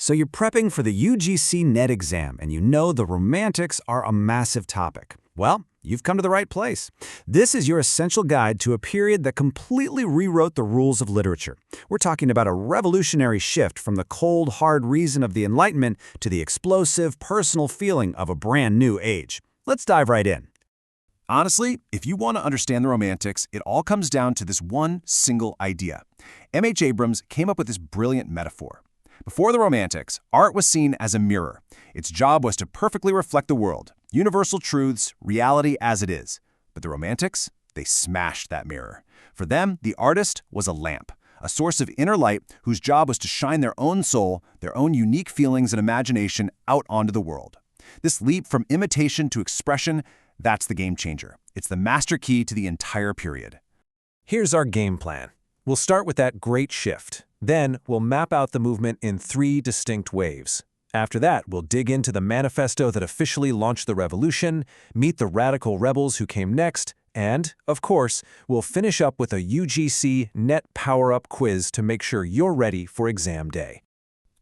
So you're prepping for the UGC NET exam, and you know the Romantics are a massive topic. Well, you've come to the right place. This is your essential guide to a period that completely rewrote the rules of literature. We're talking about a revolutionary shift from the cold, hard reason of the Enlightenment to the explosive, personal feeling of a brand new age. Let's dive right in. Honestly, if you want to understand the Romantics, it all comes down to this one single idea. M.H. Abrams came up with this brilliant metaphor. Before the Romantics, art was seen as a mirror. Its job was to perfectly reflect the world, universal truths, reality as it is. But the Romantics, they smashed that mirror. For them, the artist was a lamp, a source of inner light whose job was to shine their own soul, their own unique feelings and imagination out onto the world. This leap from imitation to expression, that's the game changer. It's the master key to the entire period. Here's our game plan. We'll start with that great shift. Then, we'll map out the movement in 3 distinct waves. After that, we'll dig into the manifesto that officially launched the revolution, meet the radical rebels who came next, and, of course, we'll finish up with a UGC NET Power-Up quiz to make sure you're ready for exam day.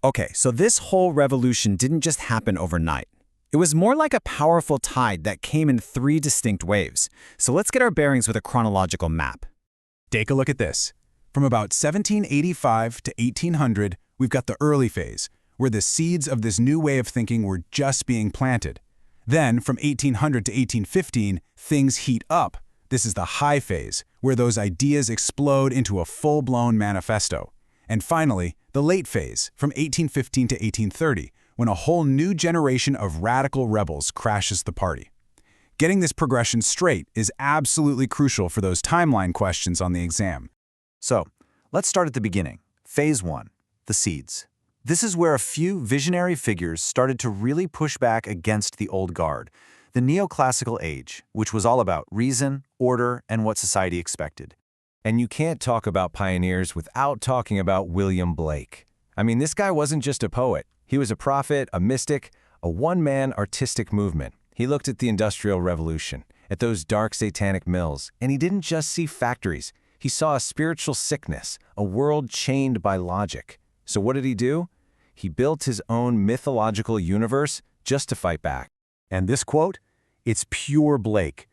Okay, so this whole revolution didn't just happen overnight. It was more like a powerful tide that came in 3 distinct waves. So let's get our bearings with a chronological map. Take a look at this. From about 1785 to 1800, we've got the early phase, where the seeds of this new way of thinking were just being planted. Then, from 1800 to 1815, things heat up. This is the high phase, where those ideas explode into a full-blown manifesto. And finally, the late phase, from 1815 to 1830, when a whole new generation of radical rebels crashes the party. Getting this progression straight is absolutely crucial for those timeline questions on the exam. So, let's start at the beginning. Phase 1, the seeds. This is where a few visionary figures started to really push back against the old guard, the Neo-Classical age, which was all about reason, order, and what society expected. And you can't talk about pioneers without talking about William Blake. I mean, this guy wasn't just a poet. He was a prophet, a mystic, a one-man artistic movement. He looked at the Industrial Revolution, at those dark satanic mills, and he didn't just see factories. He saw a spiritual sickness, a world chained by logic. So what did he do? He built his own mythological universe just to fight back. And this quote? It's pure Blake.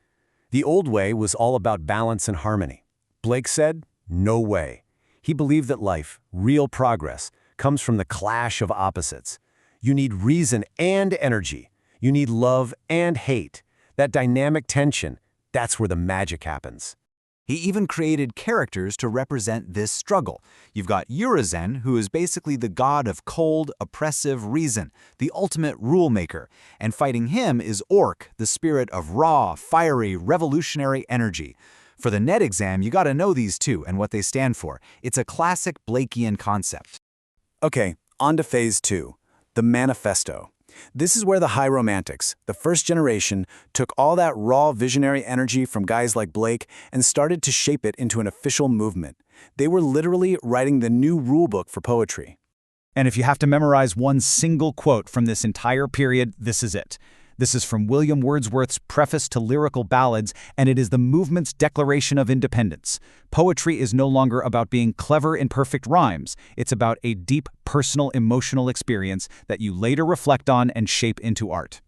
The old way was all about balance and harmony. Blake said, no way. He believed that life, real progress, comes from the clash of opposites. You need reason and energy. You need love and hate. That dynamic tension, that's where the magic happens. He even created characters to represent this struggle. You've got Urizen, who is basically the god of cold, oppressive reason, the ultimate rule maker. And fighting him is Orc, the spirit of raw, fiery, revolutionary energy. For the NET exam, you gotta know these two and what they stand for. It's a classic Blakean concept. Okay, on to phase 2, the manifesto. This is where the high romantics, the first generation, took all that raw visionary energy from guys like Blake and started to shape it into an official movement. They were literally writing the new rulebook for poetry. And if you have to memorize one single quote from this entire period, this is it. This is from William Wordsworth's Preface to Lyrical Ballads, and it is the movement's Declaration of Independence. Poetry is no longer about being clever in perfect rhymes. It's about a deep, personal, emotional experience that you later reflect on and shape into art.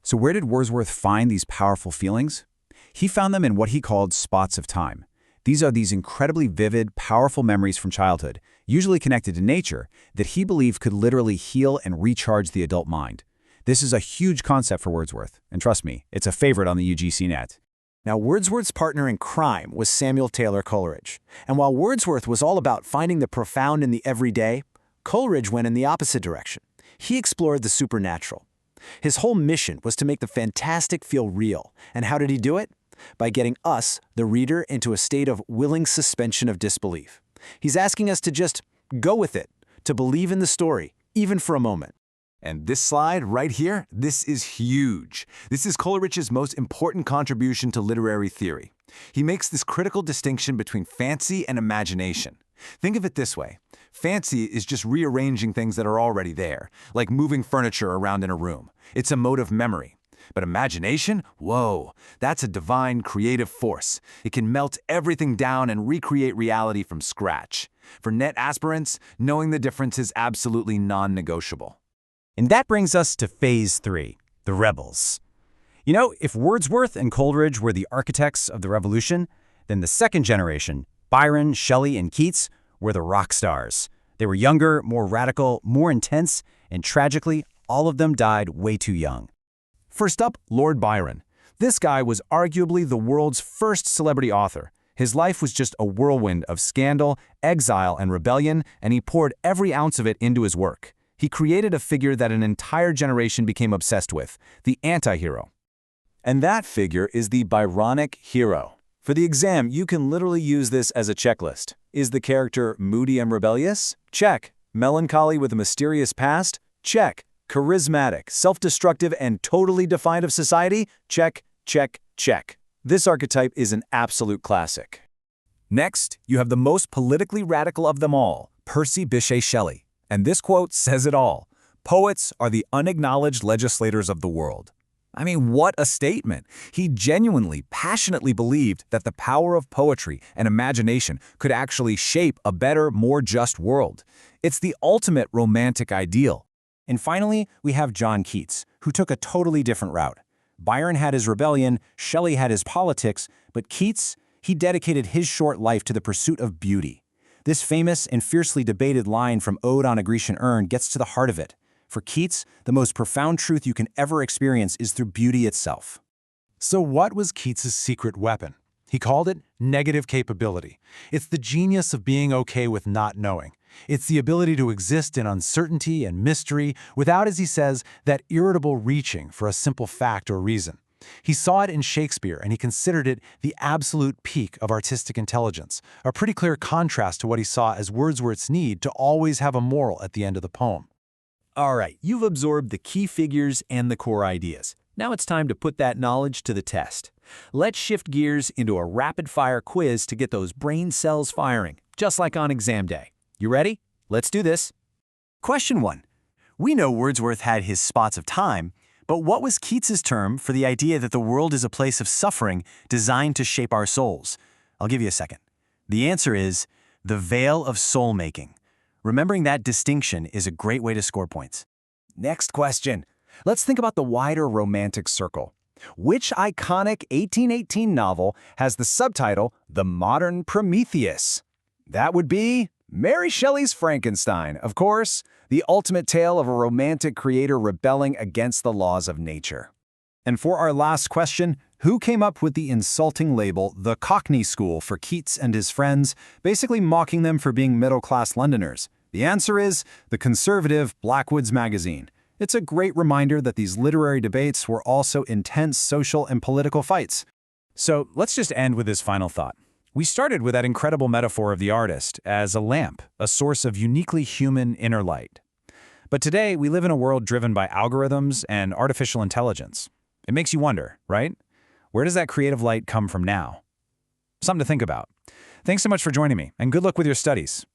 So where did Wordsworth find these powerful feelings? He found them in what he called spots of time. These are these incredibly vivid, powerful memories from childhood, usually connected to nature, that he believed could literally heal and recharge the adult mind. This is a huge concept for Wordsworth, and trust me, it's a favorite on the UGC NET. Now, Wordsworth's partner in crime was Samuel Taylor Coleridge. And while Wordsworth was all about finding the profound in the everyday, Coleridge went in the opposite direction. He explored the supernatural. His whole mission was to make the fantastic feel real. And how did he do it? By getting us, the reader, into a state of willing suspension of disbelief. He's asking us to just go with it, to believe in the story, even for a moment. And this slide right here, this is huge. This is Coleridge's most important contribution to literary theory. He makes this critical distinction between fancy and imagination. Think of it this way. Fancy is just rearranging things that are already there, like moving furniture around in a room. It's a mode of memory. But imagination? Whoa, that's a divine creative force. It can melt everything down and recreate reality from scratch. For NET aspirants, knowing the difference is absolutely non-negotiable. And that brings us to Phase 3, the rebels. You know, if Wordsworth and Coleridge were the architects of the revolution, then the second generation, Byron, Shelley, and Keats, were the rock stars. They were younger, more radical, more intense, and tragically, all of them died way too young. First up, Lord Byron. This guy was arguably the world's first celebrity author. His life was just a whirlwind of scandal, exile, and rebellion, and he poured every ounce of it into his work. He created a figure that an entire generation became obsessed with, the anti-hero. And that figure is the Byronic hero. For the exam, you can literally use this as a checklist. Is the character moody and rebellious? Check. Melancholy with a mysterious past? Check. Charismatic, self-destructive, and totally defiant of society? Check, check, check. This archetype is an absolute classic. Next, you have the most politically radical of them all, Percy Bysshe Shelley. And this quote says it all. Poets are the unacknowledged legislators of the world. I mean, what a statement. He genuinely, passionately believed that the power of poetry and imagination could actually shape a better, more just world. It's the ultimate romantic ideal. And finally, we have John Keats, who took a totally different route. Byron had his rebellion, Shelley had his politics, but Keats, he dedicated his short life to the pursuit of beauty. This famous and fiercely debated line from Ode on a Grecian Urn gets to the heart of it. For Keats, the most profound truth you can ever experience is through beauty itself. So what was Keats's secret weapon? He called it negative capability. It's the genius of being okay with not knowing. It's the ability to exist in uncertainty and mystery without, as he says, that irritable reaching for a simple fact or reason. He saw it in Shakespeare, and he considered it the absolute peak of artistic intelligence, a pretty clear contrast to what he saw as Wordsworth's need to always have a moral at the end of the poem. All right, you've absorbed the key figures and the core ideas. Now it's time to put that knowledge to the test. Let's shift gears into a rapid-fire quiz to get those brain cells firing, just like on exam day. You ready? Let's do this. Question 1. We know Wordsworth had his spots of time, but what was Keats's term for the idea that the world is a place of suffering designed to shape our souls? I'll give you a second. The answer is the veil of soul-making. Remembering that distinction is a great way to score points. Next question. Let's think about the wider romantic circle. Which iconic 1818 novel has the subtitle, The Modern Prometheus? That would be Mary Shelley's Frankenstein, of course, the ultimate tale of a romantic creator rebelling against the laws of nature. And for our last question, who came up with the insulting label, the Cockney School, for Keats and his friends, basically mocking them for being middle-class Londoners? The answer is the conservative Blackwood's Magazine. It's a great reminder that these literary debates were also intense social and political fights. So let's just end with this final thought. We started with that incredible metaphor of the artist as a lamp, a source of uniquely human inner light. But today, we live in a world driven by algorithms and artificial intelligence. It makes you wonder, right? Where does that creative light come from now? Something to think about. Thanks so much for joining me, and good luck with your studies.